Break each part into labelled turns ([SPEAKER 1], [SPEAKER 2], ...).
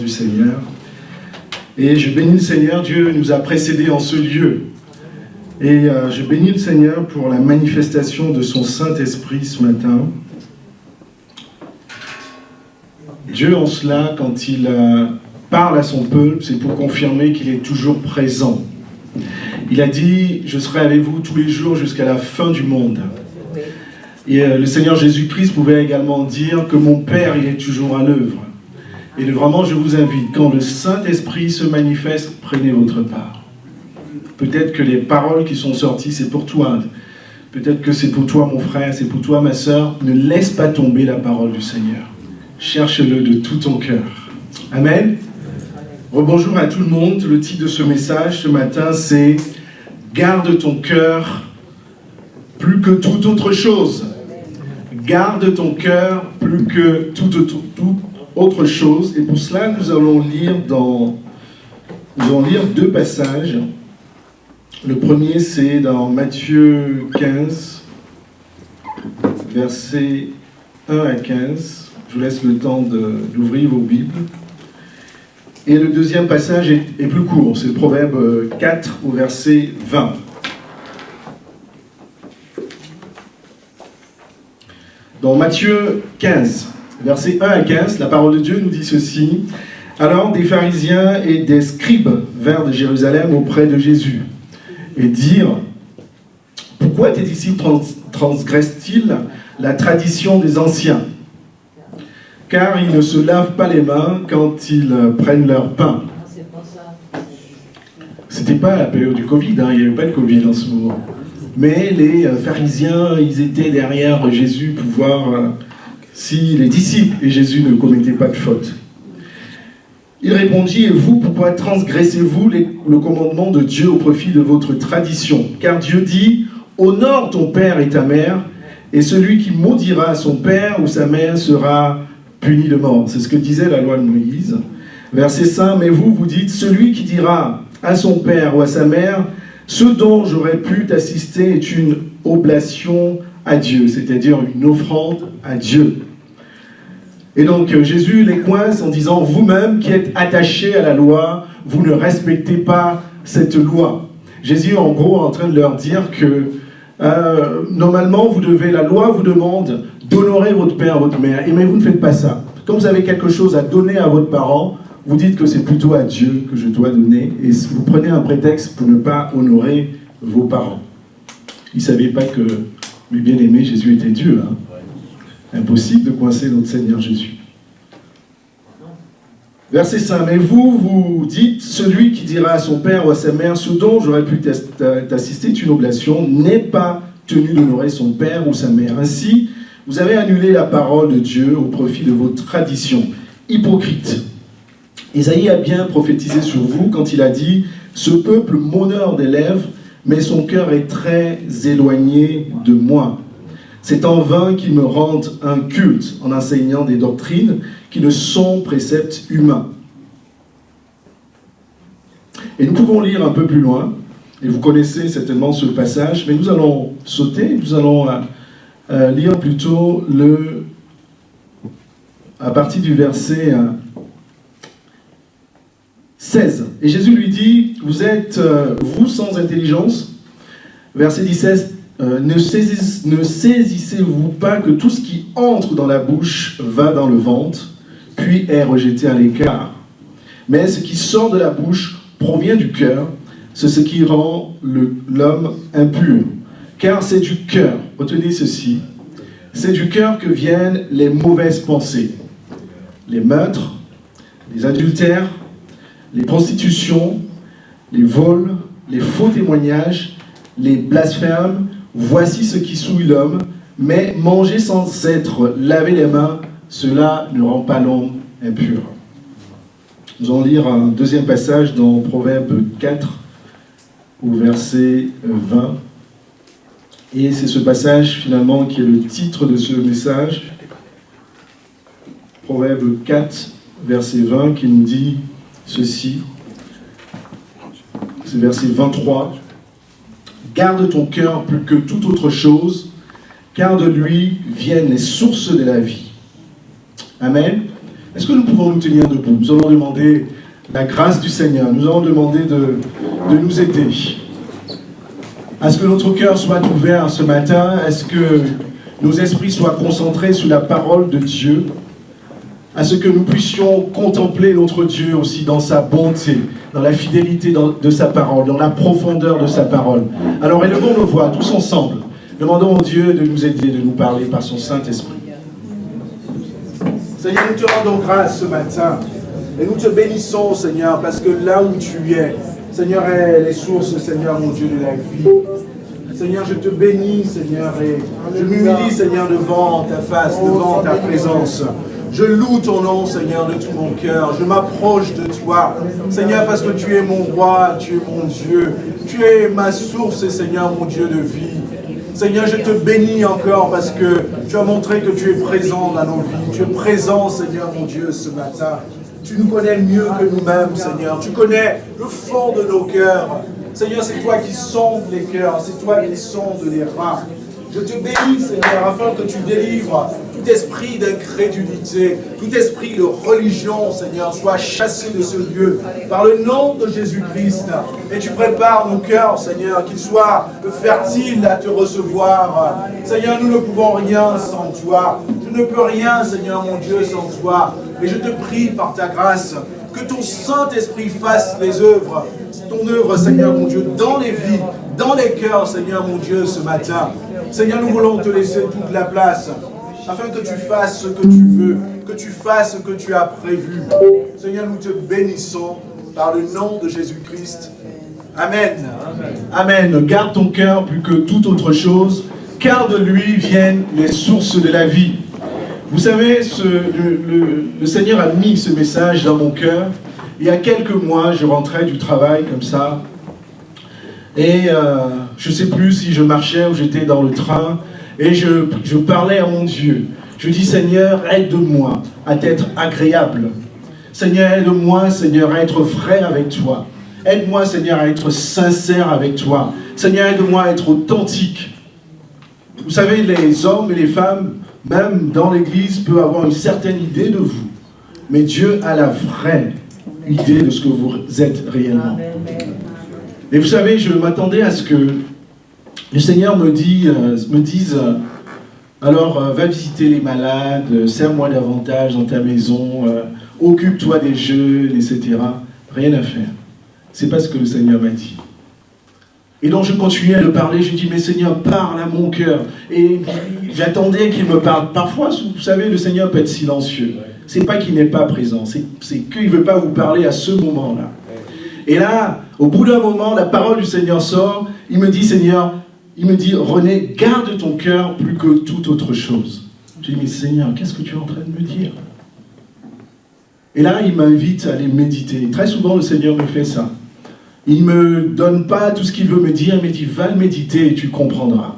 [SPEAKER 1] du Seigneur. Et je bénis le Seigneur, Dieu nous a précédés en ce lieu. Et je bénis le Seigneur pour la manifestation de son Saint-Esprit ce matin. Dieu en cela, quand il parle à son peuple, c'est pour confirmer qu'il est toujours présent. Il a dit, je serai avec vous tous les jours jusqu'à la fin du monde. Et le Seigneur Jésus-Christ pouvait également dire que mon Père, il est toujours à l'œuvre. Et vraiment, je vous invite, quand le Saint-Esprit se manifeste, prenez votre part. Peut-être que les paroles qui sont sorties, c'est pour toi. Peut-être que c'est pour toi, mon frère, c'est pour toi, ma sœur. Ne laisse pas tomber la parole du Seigneur. Cherche-le de tout ton cœur. Amen. Rebonjour à tout le monde. Le titre de ce message ce matin, c'est « Garde ton cœur plus que toute autre chose ». Garde ton cœur plus que toute autre chose. Et pour cela, nous allons lire deux passages. Le premier, c'est dans Matthieu 15, versets 1 à 15. Je vous laisse le temps d'ouvrir vos Bibles. Et le deuxième passage est plus court. C'est le Proverbe 4 au verset 20. Dans Matthieu 15, versets 1 à 15, la parole de Dieu nous dit ceci. « Alors des pharisiens et des scribes vinrent de Jérusalem auprès de Jésus et dirent « Pourquoi tes disciples transgressent-ils la tradition des anciens ? Car ils ne se lavent pas les mains quand ils prennent leur pain. » C'était pas la période du Covid, il n'y avait pas de Covid en ce moment. Mais les pharisiens, ils étaient derrière Jésus pour voir si les disciples et Jésus ne commettaient pas de faute. Il répondit, « Et vous, pourquoi transgressez-vous le commandement de Dieu au profit de votre tradition ? Car Dieu dit, honore ton père et ta mère, et celui qui maudira son père ou sa mère sera puni de mort. » C'est ce que disait la loi de Moïse. Verset 5, « Mais vous, vous dites, celui qui dira à son père ou à sa mère, ce dont j'aurais pu t'assister est une oblation à Dieu, c'est-à-dire une offrande à Dieu. » Et donc Jésus les coince en disant, vous-même qui êtes attachés à la loi, vous ne respectez pas cette loi. Jésus en gros est en train de leur dire que normalement la loi vous demande d'honorer votre père, votre mère, mais vous ne faites pas ça. Comme vous avez quelque chose à donner à votre parent, vous dites que c'est plutôt à Dieu que je dois donner, et vous prenez un prétexte pour ne pas honorer vos parents. Ils ne savaient pas que, mes bien-aimés, Jésus était Dieu. Hein. Impossible de coincer notre Seigneur Jésus. Verset 5, « Mais vous, vous dites, celui qui dira à son père ou à sa mère, ce dont j'aurais pu t'assister est une oblation, n'est pas tenu d'honorer son père ou sa mère. Ainsi, vous avez annulé la parole de Dieu au profit de vos traditions. Hypocrite. Isaïe a bien prophétisé sur vous quand il a dit « Ce peuple m'honore des lèvres, mais son cœur est très éloigné de moi. C'est en vain qu'ils me rendent un culte en enseignant des doctrines qui ne sont préceptes humains. » Et nous pouvons lire un peu plus loin, et vous connaissez certainement ce passage, mais nous allons sauter, nous allons lire plutôt à partir du verset 16. Et Jésus lui dit, vous êtes, vous sans intelligence, verset 17, ne saisissez-vous pas que tout ce qui entre dans la bouche va dans le ventre, puis est rejeté à l'écart. Mais ce qui sort de la bouche provient du cœur, c'est ce qui rend l'homme impur. Car c'est du cœur, retenez ceci, c'est du cœur que viennent les mauvaises pensées, les meurtres, les adultères, les prostitutions, les vols, les faux témoignages, les blasphèmes. Voici ce qui souille l'homme, mais manger sans être lavé les mains, cela ne rend pas l'homme impur. Nous allons lire un deuxième passage dans Proverbe 4, au verset 20. Et c'est ce passage finalement qui est le titre de ce message. Proverbe 4, verset 20, qui nous dit ceci. C'est verset 23. « Garde ton cœur plus que toute autre chose, car de lui viennent les sources de la vie. » Amen. Est-ce que nous pouvons nous tenir debout? Nous allons demander la grâce du Seigneur. Nous allons demander de nous aider. À ce que notre cœur soit ouvert ce matin, est-ce que nos esprits soient concentrés sur la parole de Dieu, à ce que nous puissions contempler notre Dieu aussi dans sa bonté, dans la fidélité de sa parole, dans la profondeur de sa parole. Alors élevons nos voix tous ensemble. Demandons au Dieu de nous aider, de nous parler par son Saint-Esprit. Seigneur, nous te rendons grâce ce matin et nous te bénissons, Seigneur, parce que là où tu es, Seigneur, est les sources, Seigneur, mon Dieu, de la vie. Seigneur, je te bénis, Seigneur, et je m'humilie, Seigneur, devant ta face, devant ta présence. Je loue ton nom, Seigneur, de tout mon cœur. Je m'approche de toi, Seigneur, parce que tu es mon roi, tu es mon Dieu. Tu es ma source, Seigneur, mon Dieu de vie. Seigneur, je te bénis encore parce que tu as montré que tu es présent dans nos vies. Tu es présent, Seigneur, mon Dieu, ce matin. Tu nous connais mieux que nous-mêmes, Seigneur. Tu connais le fond de nos cœurs. Seigneur, c'est toi qui sondes les cœurs. C'est toi qui sondes les reins. Je te bénis, Seigneur, afin que tu délivres tout esprit d'incrédulité, tout esprit de religion, Seigneur, soit chassé de ce lieu par le nom de Jésus-Christ. Et tu prépares nos cœurs, Seigneur, qu'ils soient fertiles à te recevoir. Seigneur, nous ne pouvons rien sans toi. Je ne peux rien, Seigneur, mon Dieu, sans toi. Et je te prie par ta grâce que ton Saint-Esprit fasse les œuvres, ton œuvre, Seigneur, mon Dieu, dans les vies, dans les cœurs, Seigneur, mon Dieu, ce matin. Seigneur, nous voulons te laisser toute la place, afin que tu fasses ce que tu veux, que tu fasses ce que tu as prévu. Seigneur, nous te bénissons par le nom de Jésus-Christ. Amen. Amen. Garde ton cœur plus que toute autre chose, car de lui viennent les sources de la vie. Vous savez, le Seigneur a mis ce message dans mon cœur. Il y a quelques mois, je rentrais du travail comme ça, et je ne sais plus si je marchais ou j'étais dans le train, et je parlais à mon Dieu. Je dis, Seigneur, aide-moi à être agréable. Seigneur, aide-moi, Seigneur, à être vrai avec toi. Aide-moi, Seigneur, à être sincère avec toi. Seigneur, aide-moi à être authentique. Vous savez, les hommes et les femmes, même dans l'Église, peuvent avoir une certaine idée de vous. Mais Dieu a la vraie idée de ce que vous êtes réellement. Et vous savez, je m'attendais à ce que le Seigneur me dise alors va visiter les malades, serre-moi davantage dans ta maison, occupe-toi des jeunes, etc. Rien à faire. C'est pas ce que le Seigneur m'a dit. Et donc je continuais de parler, je dis, mais Seigneur, parle à mon cœur. Et j'attendais qu'il me parle. Parfois, vous savez, le Seigneur peut être silencieux. C'est pas qu'il n'est pas présent, c'est qu'il ne veut pas vous parler à ce moment-là. Et là, au bout d'un moment, la parole du Seigneur sort, il me dit, Seigneur, il me dit, René, garde ton cœur plus que toute autre chose. Je dis, mais Seigneur, qu'est-ce que tu es en train de me dire? Et là, il m'invite à aller méditer. Très souvent, le Seigneur me fait ça. Il ne me donne pas tout ce qu'il veut me dire, mais il dit, va le méditer et tu comprendras.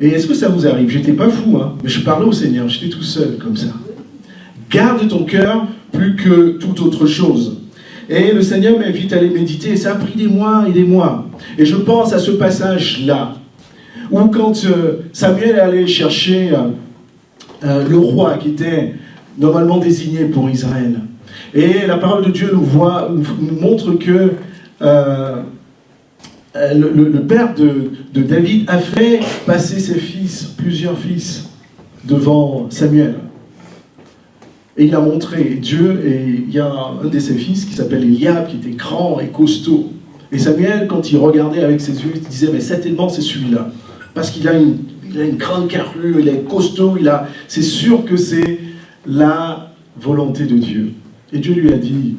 [SPEAKER 1] Et est-ce que ça vous arrive? J'étais pas fou, hein, mais je parlais au Seigneur, j'étais tout seul comme ça. Garde ton cœur plus que toute autre chose. Et le Seigneur m'invite à aller méditer, et ça a pris des mois et des mois. Et je pense à ce passage-là, où quand Samuel allait chercher le roi qui était normalement désigné pour Israël, et la parole de Dieu nous montre que le père de David a fait passer ses fils, plusieurs fils, devant Samuel. Et il a montré Dieu, et il y a un de ses fils qui s'appelle Eliab, qui était grand et costaud. Et Samuel, quand il regardait avec ses yeux, il disait, mais certainement c'est celui-là. Parce qu'il a une grande carrure, il est costaud, c'est sûr que c'est la volonté de Dieu. Et Dieu lui a dit,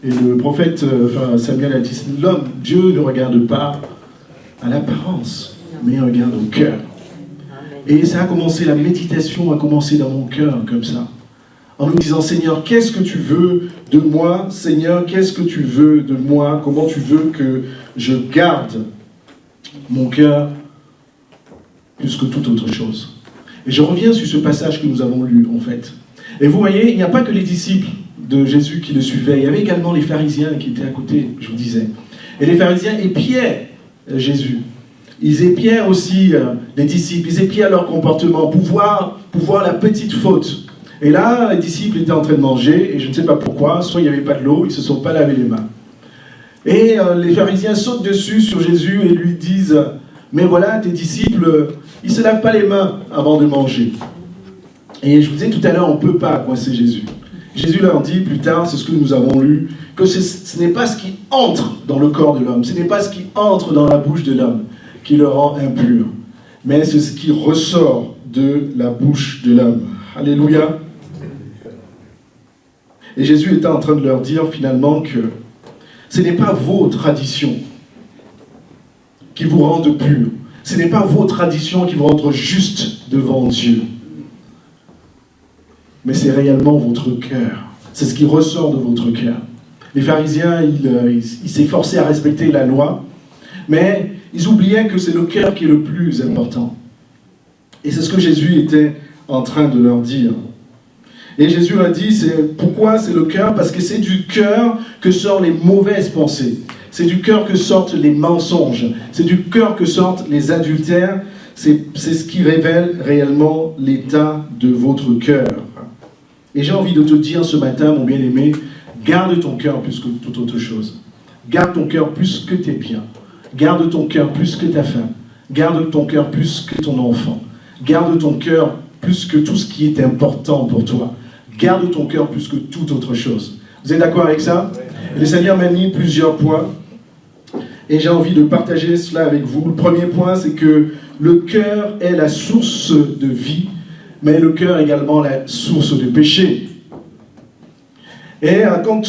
[SPEAKER 1] et le prophète Samuel a dit, l'homme, Dieu ne regarde pas à l'apparence, mais il regarde au cœur. Et ça a commencé, la méditation a commencé dans mon cœur, comme ça. En me disant, Seigneur, qu'est-ce que tu veux de moi? Seigneur, qu'est-ce que tu veux de moi? Comment tu veux que je garde mon cœur plus que toute autre chose? Et je reviens sur ce passage que nous avons lu, en fait. Et vous voyez, il n'y a pas que les disciples de Jésus qui le suivaient. Il y avait également les pharisiens qui étaient à côté, je vous disais. Et les pharisiens épiaient Jésus. Ils épiaient aussi les disciples. Ils épiaient leur comportement pour voir la petite faute. Et là, les disciples étaient en train de manger, et je ne sais pas pourquoi, soit il n'y avait pas de l'eau, ils ne se sont pas lavé les mains. Et les pharisiens sautent dessus sur Jésus et lui disent « Mais voilà, tes disciples, ils ne se lavent pas les mains avant de manger. » Et je vous disais tout à l'heure, on ne peut pas coincer Jésus. Jésus leur dit plus tard, c'est ce que nous avons lu, que ce n'est pas ce qui entre dans le corps de l'homme, ce n'est pas ce qui entre dans la bouche de l'homme qui le rend impur, mais c'est ce qui ressort de la bouche de l'homme. Alléluia. Et Jésus était en train de leur dire finalement que ce n'est pas vos traditions qui vous rendent purs, ce n'est pas vos traditions qui vous rendent juste devant Dieu, mais c'est réellement votre cœur. C'est ce qui ressort de votre cœur. Les pharisiens, ils s'efforçaient à respecter la loi, mais ils oubliaient que c'est le cœur qui est le plus important. Et c'est ce que Jésus était en train de leur dire. Et Jésus leur dit, pourquoi c'est le cœur? Parce que c'est du cœur que sortent les mauvaises pensées. C'est du cœur que sortent les mensonges. C'est du cœur que sortent les adultères. C'est ce qui révèle réellement l'état de votre cœur. Et j'ai envie de te dire ce matin, mon bien-aimé, garde ton cœur plus que toute autre chose. Garde ton cœur plus que tes biens. Garde ton cœur plus que ta femme. Garde ton cœur plus que ton enfant. Garde ton cœur plus que tout ce qui est important pour toi. Garde ton cœur plus que toute autre chose. Vous êtes d'accord avec ça? Le Seigneur m'a mis plusieurs points. Et j'ai envie de partager cela avec vous. Le premier point, c'est que le cœur est la source de vie, mais le cœur est également la source de péché. Et quand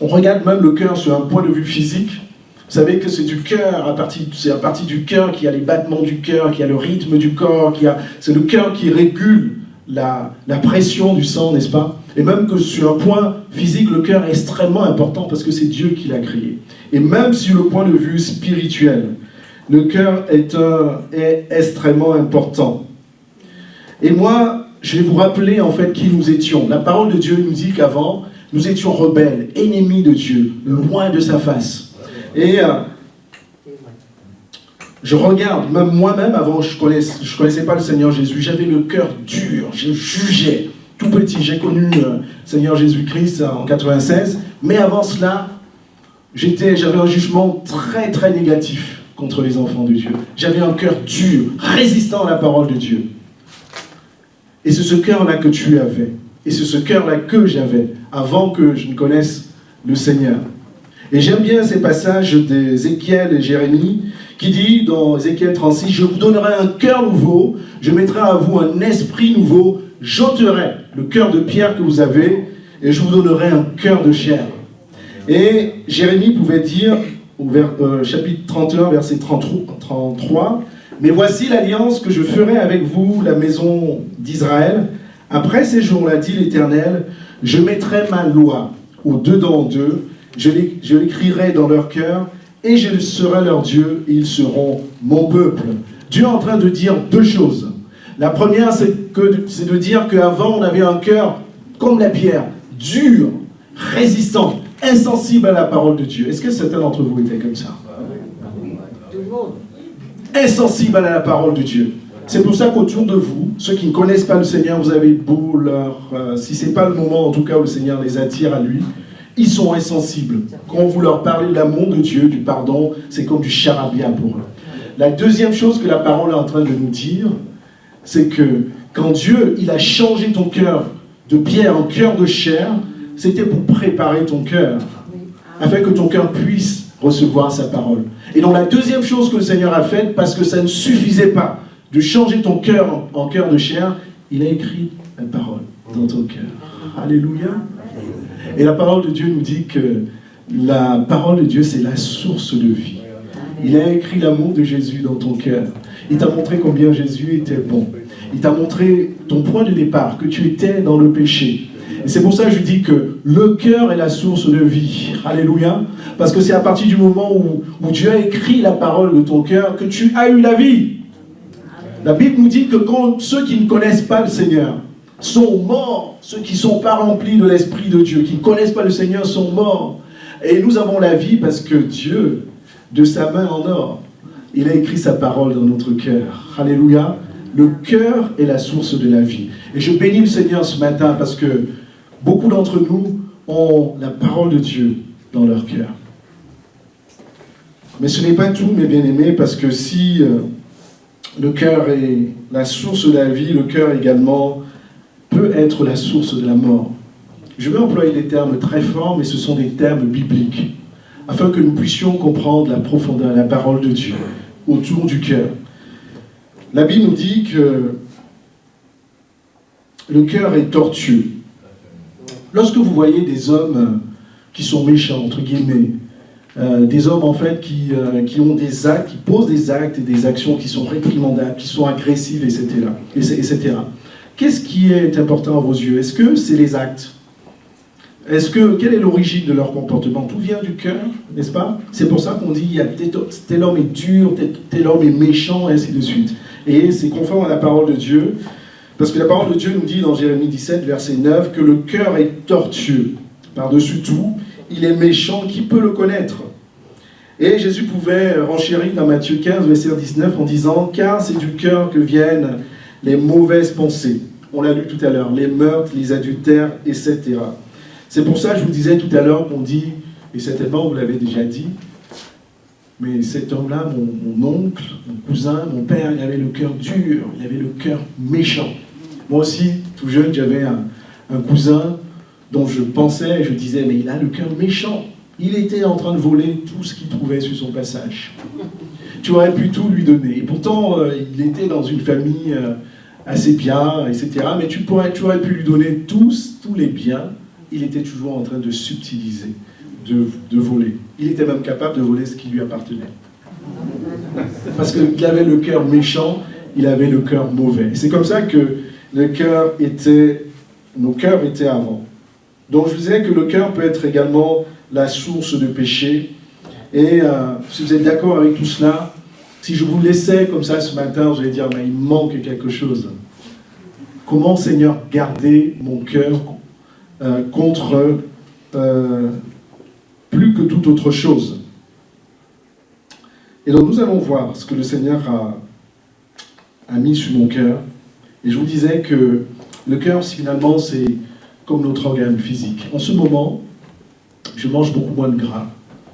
[SPEAKER 1] on regarde même le cœur sur un point de vue physique, vous savez que c'est du cœur, c'est à partir du cœur qu'il y a les battements du cœur, qu'il y a le rythme du corps, c'est le cœur qui régule la pression du sang, n'est-ce pas? Et même que sur un point physique, le cœur est extrêmement important parce que c'est Dieu qui l'a créé. Et même sur le point de vue spirituel, le cœur est extrêmement important. Et moi, je vais vous rappeler en fait qui nous étions. La parole de Dieu nous dit qu'avant, nous étions rebelles, ennemis de Dieu, loin de sa face. Et je regarde, même moi-même, avant, je connaissais pas le Seigneur Jésus, j'avais le cœur dur, je jugeais. Tout petit, j'ai connu le Seigneur Jésus-Christ en 96, mais avant cela, j'avais un jugement très très négatif contre les enfants de Dieu. J'avais un cœur dur, résistant à la parole de Dieu. Et c'est ce cœur-là que tu avais. Et c'est ce cœur-là que j'avais avant que je ne connaisse le Seigneur. Et j'aime bien ces passages d'Ézéchiel et Jérémie qui dit dans Ézéchiel 36, « Je vous donnerai un cœur nouveau, je mettrai à vous un esprit nouveau, j'ôterai le cœur de pierre que vous avez et je vous donnerai un cœur de chair. » Et Jérémie pouvait dire, au chapitre 31, verset 33, « Mais voici l'alliance que je ferai avec vous, la maison d'Israël. Après ces jours-là, dit l'Éternel, je mettrai ma loi au-dedans d'eux, je l'écrirai dans leur cœur, et je serai leur Dieu, et ils seront mon peuple. » Dieu est en train de dire deux choses. La première, c'est de dire qu'avant, on avait un cœur comme la pierre, dur, résistant, insensible à la parole de Dieu. Est-ce que certains d'entre vous étaient comme ça? Insensible à la parole de Dieu. C'est pour ça qu'autour de vous, ceux qui ne connaissent pas le Seigneur, vous avez beau si ce n'est pas le moment en tout cas où le Seigneur les attire à lui, ils sont insensibles. Quand vous leur parlez de l'amour de Dieu, du pardon, c'est comme du charabia pour eux. La deuxième chose que la parole est en train de nous dire, c'est que quand Dieu il a changé ton cœur de pierre en cœur de chair, c'était pour préparer ton cœur, afin que ton cœur puisse recevoir sa parole. Et donc la deuxième chose que le Seigneur a faite, parce que ça ne suffisait pas de changer ton cœur en cœur de chair, il a écrit la parole dans ton cœur. Alléluia. Et la parole de Dieu nous dit que la parole de Dieu, c'est la source de vie. Il a écrit l'amour de Jésus dans ton cœur. Il t'a montré combien Jésus était bon. Il t'a montré ton point de départ, que tu étais dans le péché. Et c'est pour ça que je dis que le cœur est la source de vie. Alléluia. Parce que c'est à partir du moment où Dieu a écrit la parole de ton cœur que tu as eu la vie. La Bible nous dit que quand ceux qui ne connaissent pas le Seigneur sont morts, ceux qui ne sont pas remplis de l'Esprit de Dieu, qui ne connaissent pas le Seigneur sont morts. Et nous avons la vie parce que Dieu, de sa main en or, il a écrit sa parole dans notre cœur. Alléluia. Le cœur est la source de la vie. Et je bénis le Seigneur ce matin parce que beaucoup d'entre nous ont la parole de Dieu dans leur cœur. Mais ce n'est pas tout, mes bien-aimés, parce que si le cœur est la source de la vie, le cœur également peut être la source de la mort. Je vais employer des termes très forts, mais ce sont des termes bibliques, afin que nous puissions comprendre la profondeur, la parole de Dieu autour du cœur. La Bible nous dit que le cœur est tortueux. Lorsque vous voyez des hommes qui sont méchants, entre guillemets, des hommes en fait qui ont des actes, qui posent des actes et des actions qui sont réprimandables, qui sont agressives, etc. Qu'est-ce qui est important à vos yeux? Est-ce que c'est les actes? Quelle est l'origine de leur comportement? Tout vient du cœur, n'est-ce pas? C'est pour ça qu'on dit tel homme est dur, tel homme est méchant, et ainsi de suite. Et c'est conforme à la parole de Dieu, parce que la parole de Dieu nous dit dans Jérémie 17, verset 9, que le cœur est tortueux. Par-dessus tout, il est méchant, qui peut le connaître? Et Jésus pouvait renchérir dans Matthieu 15, verset 19, en disant « Car c'est du cœur que viennent les mauvaises pensées. » On l'a lu tout à l'heure, les meurtres, les adultères, etc. C'est pour ça que je vous disais tout à l'heure qu'on dit, et certainement vous l'avez déjà dit, mais cet homme-là, mon oncle, mon cousin, mon père, il avait le cœur dur, il avait le cœur méchant. Moi aussi, tout jeune, j'avais un cousin dont je pensais, et je disais, mais il a le cœur méchant. Il était en train de voler tout ce qu'il trouvait sur son passage. Tu aurais pu tout lui donner. Et pourtant, il était dans une famille assez bien, etc. Mais tu aurais pu lui donner tous les biens. Il était toujours en train de subtiliser, de voler. Il était même capable de voler ce qui lui appartenait. Parce qu'il avait le cœur méchant, il avait le cœur mauvais. Et c'est comme ça que nos cœurs étaient avant. Donc je vous disais que le cœur peut être également la source de péché. Et si vous êtes d'accord avec tout cela, si je vous laissais comme ça ce matin, vous allez dire, mais il manque quelque chose. Comment, Seigneur, garder mon cœur contre plus que toute autre chose? Et donc nous allons voir ce que le Seigneur a mis sur mon cœur. Et je vous disais que le cœur, finalement, c'est comme notre organe physique. En ce moment, je mange beaucoup moins de gras.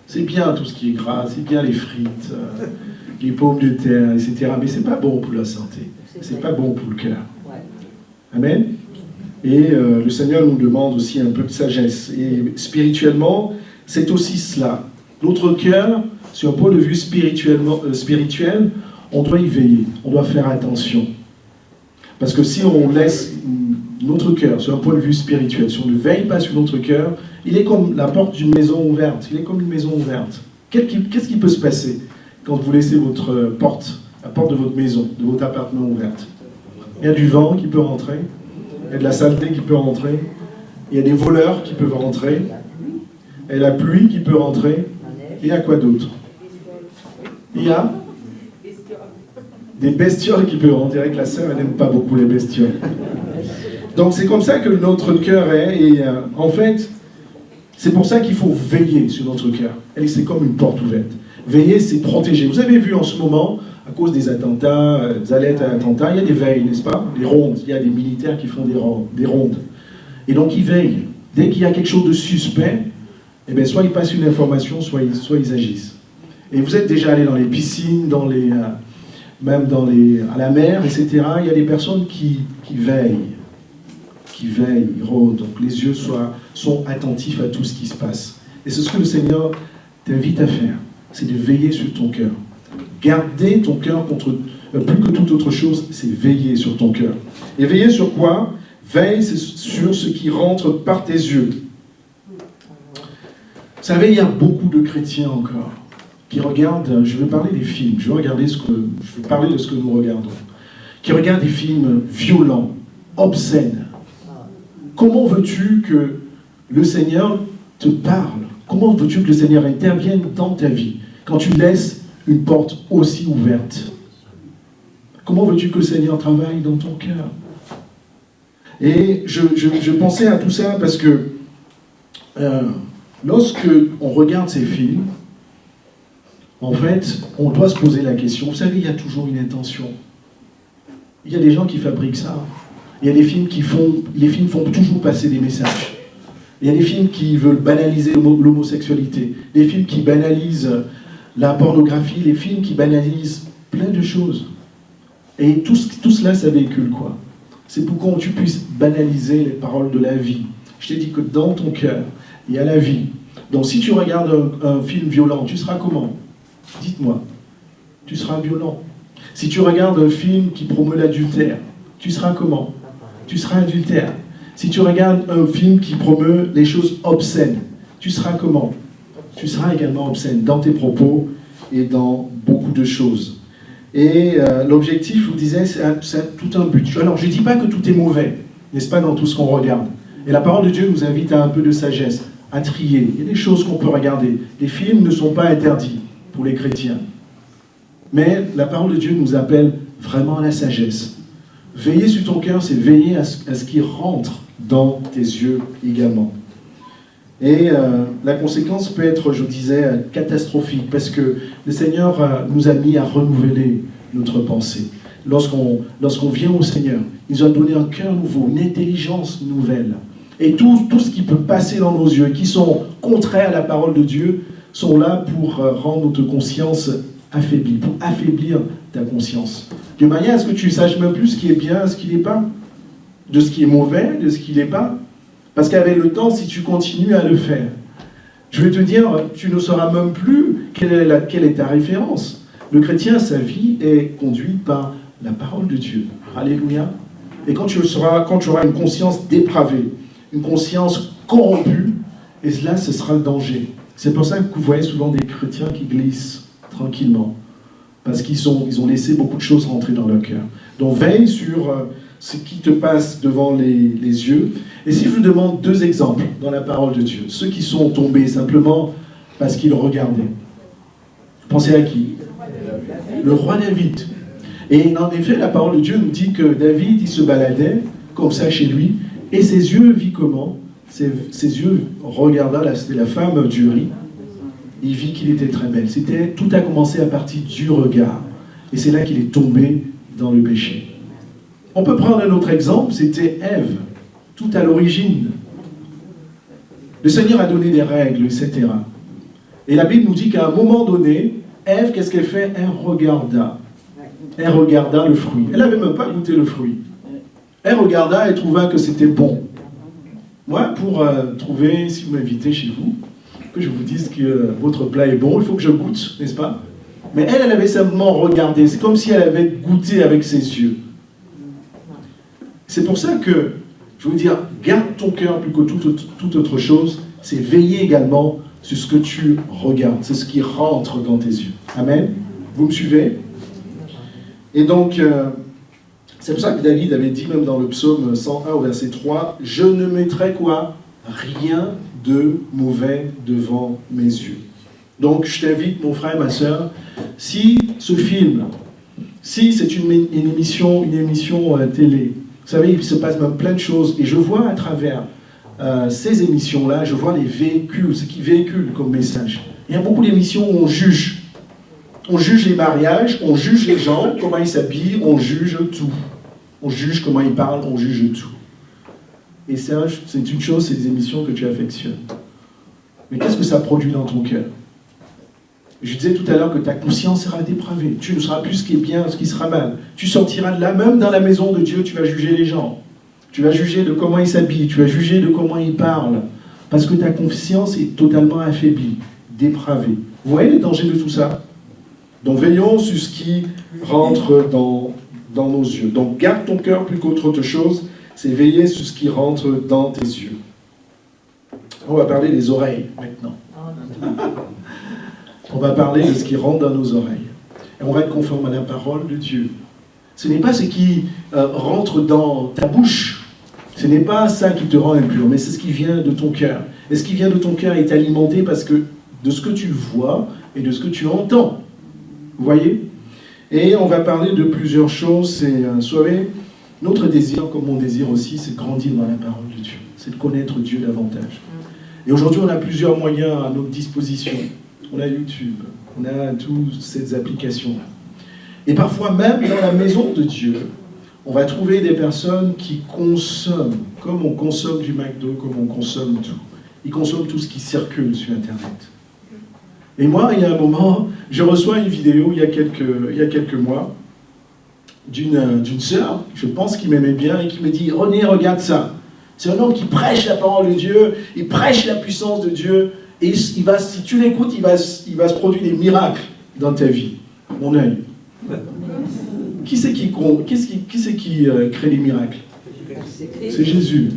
[SPEAKER 1] C'est bien tout ce qui est gras, c'est bien les frites, les pommes de terre, etc. Mais c'est pas bon pour la santé. C'est pas bon pour le cœur. Amen. Et le Seigneur nous demande aussi un peu de sagesse. Et spirituellement, c'est aussi cela. Notre cœur, sur un point de vue spirituel, on doit y veiller, on doit faire attention. Parce que si on laisse notre cœur, sur un point de vue spirituel, si on ne veille pas sur notre cœur, il est comme la porte d'une maison ouverte. Il est comme une maison ouverte. Qu'est-ce qui peut se passer quand vous laissez votre porte, la porte de votre maison, de votre appartement ouverte? Il y a du vent qui peut rentrer, il y a de la saleté qui peut rentrer, il y a des voleurs qui peuvent rentrer, il y a la pluie qui peut rentrer, et il y a quoi d'autre? Il y a des bestioles qui peuvent rentrer. Avec la sœur, elle n'aime pas beaucoup les bestioles. Donc c'est comme ça que notre cœur est, et en fait, c'est pour ça qu'il faut veiller sur notre cœur. Et c'est comme une porte ouverte. Veiller, c'est protéger. Vous avez vu en ce moment, à cause des attentats, des alertes à attentats, il y a des veilles, n'est-ce pas? Des rondes. Il y a des militaires qui font des rondes. Et donc ils veillent. Dès qu'il y a quelque chose de suspect, eh bien, soit ils passent une information, soit ils agissent. Et vous êtes déjà allé dans les piscines, même à la mer, etc. Il y a des personnes qui veillent. Ils rôdent. Donc les yeux sont attentifs à tout ce qui se passe. Et c'est ce que le Seigneur t'invite à faire. C'est de veiller sur ton cœur. Garder ton cœur contre plus que toute autre chose, c'est veiller sur ton cœur. Et veiller sur quoi? Veille sur ce qui rentre par tes yeux. Vous savez, il y a beaucoup de chrétiens encore qui regardent, je vais parler des films, je vais parler de ce que nous regardons, qui regardent des films violents, obscènes. Comment veux-tu que le Seigneur te parle? Comment veux-tu que le Seigneur intervienne dans ta vie quand tu laisses une porte aussi ouverte? Comment veux-tu que le Seigneur travaille dans ton cœur? Et je pensais à tout ça parce que lorsque on regarde ces films, en fait, on doit se poser la question. Vous savez, il y a toujours une intention. Il y a des gens qui fabriquent ça. Il y a des films les films font toujours passer des messages. Il y a des films qui veulent banaliser l'homosexualité, des films qui banalisent la pornographie, les films qui banalisent plein de choses. Et tout cela, ça véhicule quoi? C'est pour que tu puisses banaliser les paroles de la vie. Je t'ai dit que dans ton cœur, il y a la vie. Donc si tu regardes un film violent, tu seras comment? Dites-moi. Tu seras violent. Si tu regardes un film qui promeut l'adultère, tu seras comment? Tu seras adultère. Si tu regardes un film qui promeut les choses obscènes, tu seras comment? Tu seras également obscène dans tes propos et dans beaucoup de choses. Et l'objectif, je vous disais, c'est tout un but. Alors, je ne dis pas que tout est mauvais, n'est-ce pas, dans tout ce qu'on regarde. Et la parole de Dieu nous invite à un peu de sagesse, à trier. Il y a des choses qu'on peut regarder. Les films ne sont pas interdits pour les chrétiens. Mais la parole de Dieu nous appelle vraiment à la sagesse. Veiller sur ton cœur, c'est veiller à ce qu'il rentre dans tes yeux également. Et la conséquence peut être, je disais, catastrophique, parce que le Seigneur nous a mis à renouveler notre pensée. Lorsqu'on vient au Seigneur, il nous a donné un cœur nouveau, une intelligence nouvelle. Et tout ce qui peut passer dans nos yeux, qui sont contraires à la parole de Dieu, sont là pour rendre notre conscience affaiblie, pour affaiblir ta conscience. De manière à ce que tu ne saches même plus ce qui est bien, ce qui n'est pas, de ce qui est mauvais, de ce qui n'est pas. Parce qu'avec le temps, si tu continues à le faire, je vais te dire, tu ne sauras même plus quelle est ta référence. Le chrétien, sa vie est conduite par la parole de Dieu. Alléluia. Et quand tu auras une conscience dépravée, une conscience corrompue, et cela, ce sera le danger. C'est pour ça que vous voyez souvent des chrétiens qui glissent tranquillement. Parce qu'ils ont laissé beaucoup de choses rentrer dans leur cœur. Donc veille sur ce qui te passe devant les yeux. Et si je vous demande 2 exemples dans la parole de Dieu, ceux qui sont tombés simplement parce qu'ils regardaient, pensez à qui? Le roi David. Et en effet, la parole de Dieu nous dit que David, il se baladait comme ça chez lui, et ses yeux vit comment? Ses yeux regarda, c'était la femme d'Uri. Il vit qu'il était très belle. Tout a commencé à partir du regard. Et c'est là qu'il est tombé dans le péché. On peut prendre un autre exemple, c'était Ève, tout à l'origine. Le Seigneur a donné des règles, etc. Et la Bible nous dit qu'à un moment donné, Ève, qu'est-ce qu'elle fait? Elle regarda. Elle regarda le fruit. Elle n'avait même pas goûté le fruit. Elle regarda et trouva que c'était bon. Moi, pour trouver, si vous m'invitez chez vous, que je vous dise que votre plat est bon, il faut que je goûte, n'est-ce pas? Mais elle avait simplement regardé. C'est comme si elle avait goûté avec ses yeux. C'est pour ça que, je veux dire, garde ton cœur plus que toute autre chose. C'est veiller également sur ce que tu regardes. C'est ce qui rentre dans tes yeux. Amen? Vous me suivez? Et donc, c'est pour ça que David avait dit, même dans le psaume 101 au verset 3, « Je ne mettrai quoi? Rien de mauvais devant mes yeux. » Donc, je t'invite, mon frère, ma soeur, si ce film, si c'est une émission télé, vous savez, il se passe même plein de choses, et je vois à travers ces émissions-là, je vois les véhicules, ce qui véhicule comme message. Il y a beaucoup d'émissions où on juge. On juge les mariages, on juge les gens, comment ils s'habillent, on juge tout. On juge comment ils parlent, on juge tout. Et ça, c'est une chose, c'est des émissions que tu affectionnes. Mais qu'est-ce que ça produit dans ton cœur? Je disais tout à l'heure que ta conscience sera dépravée. Tu ne sauras plus ce qui est bien, ce qui sera mal. Tu sortiras de là, même dans la maison de Dieu, tu vas juger les gens. Tu vas juger de comment ils s'habillent, tu vas juger de comment ils parlent. Parce que ta conscience est totalement affaiblie, dépravée. Vous voyez les dangers de tout ça? Donc veillons sur ce qui rentre dans nos yeux. Donc garde ton cœur plus qu'autre chose, c'est veiller sur ce qui rentre dans tes yeux. On va parler des oreilles maintenant. On va parler de ce qui rentre dans nos oreilles. Et on va être conforme à la parole de Dieu. Ce n'est pas ce qui rentre dans ta bouche. Ce n'est pas ça qui te rend impur, mais c'est ce qui vient de ton cœur. Et ce qui vient de ton cœur est alimenté parce que de ce que tu vois et de ce que tu entends. Vous voyez? Et on va parler de plusieurs choses. C'est, vous savez, notre désir, comme mon désir aussi, c'est de grandir dans la parole de Dieu. C'est de connaître Dieu davantage. Et aujourd'hui, on a plusieurs moyens à notre disposition. On a YouTube, on a toutes ces applications-là. Et parfois même dans la maison de Dieu, On va trouver des personnes qui consomment, comme on consomme du McDo, comme on consomme tout. Ils consomment tout ce qui circule sur Internet. Et moi, il y a un moment, je reçois une vidéo il y a quelques mois d'une sœur, je pense qu'il m'aimait bien, et qui me dit « René, regarde ça. C'est un homme qui prêche la parole de Dieu, il prêche la puissance de Dieu, et si tu l'écoutes, il va se produire des miracles dans ta vie. » Mon œil. Qui c'est qui crée les miracles? C'est Jésus.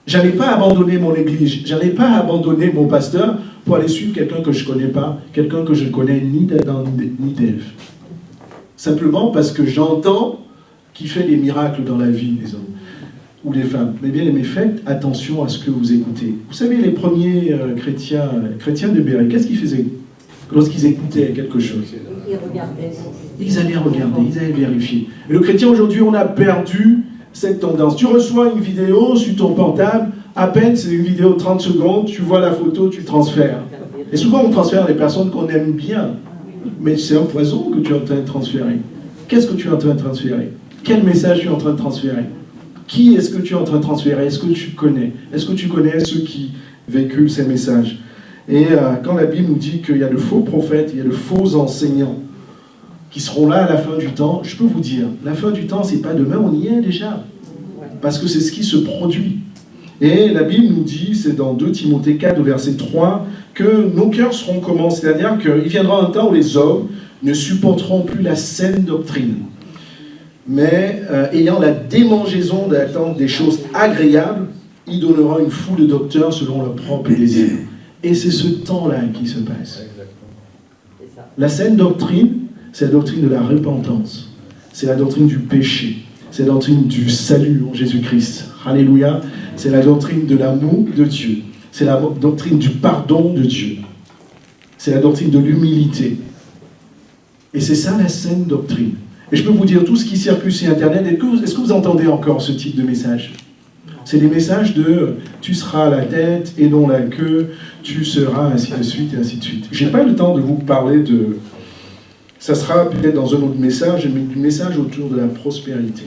[SPEAKER 1] Je n'allais pas abandonner mon église, je n'allais pas abandonner mon pasteur pour aller suivre quelqu'un que je ne connais pas, quelqu'un que je ne connais ni d'Adam ni d'Ève. Simplement parce que j'entends qu'il fait des miracles dans la vie des hommes ou des femmes. Mais bien aimés, faites attention à ce que vous écoutez. Vous savez, les premiers chrétiens de Béret, qu'est-ce qu'ils faisaient lorsqu'ils écoutaient quelque chose? Ils regardaient. Ils allaient regarder, ils allaient vérifier. Et le chrétien aujourd'hui, on a perdu cette tendance. Tu reçois une vidéo sur ton portable, à peine c'est une vidéo de 30 secondes, tu vois la photo, tu transfères. Et souvent on transfère les personnes qu'on aime bien. Mais c'est un poison que tu es en train de transférer. Qu'est-ce que tu es en train de transférer? Quel message tu es en train de transférer? Qui est-ce que tu es en train de transférer? Est-ce que tu connais? Est-ce que tu connais ceux qui véhiculent ces messages? Et quand la Bible nous dit qu'il y a de faux prophètes, il y a de faux enseignants qui seront là à la fin du temps, je peux vous dire, la fin du temps, c'est pas demain, on y est déjà. Parce que c'est ce qui se produit. Et la Bible nous dit, c'est dans 2 Timothée 4, verset 3, que nos cœurs seront comment? C'est-à-dire qu'il viendra un temps où les hommes ne supporteront plus la saine doctrine, mais ayant la démangeaison d'attendre des choses agréables, ils donneront une foule de docteurs selon leur propre désir. Et c'est ce temps-là qui se passe. La saine doctrine, c'est la doctrine de la repentance, c'est la doctrine du péché, c'est la doctrine du salut en Jésus-Christ. Alléluia. C'est la doctrine de l'amour de Dieu. C'est la doctrine du pardon de Dieu. C'est la doctrine de l'humilité. Et c'est ça la saine doctrine. Et je peux vous dire, tout ce qui circule sur Internet, est-ce que vous entendez encore ce type de message? C'est des messages de « tu seras la tête et non la queue, tu seras ainsi de suite et ainsi de suite ». Je n'ai pas eu le temps de vous parler de... Ça sera peut-être dans un autre message, mais du message autour de la prospérité.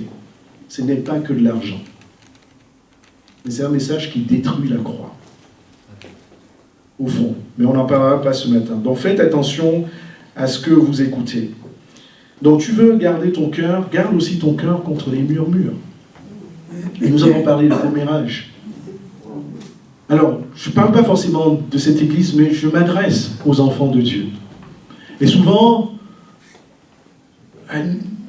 [SPEAKER 1] Ce n'est pas que de l'argent. Mais c'est un message qui détruit la croix. Au fond. Mais on n'en parlera pas ce matin. Donc faites attention à ce que vous écoutez. Donc tu veux garder ton cœur, garde aussi ton cœur contre les murmures. Et nous avons parlé de commérage. Alors, je ne parle pas forcément de cette église, mais je m'adresse aux enfants de Dieu. Et souvent,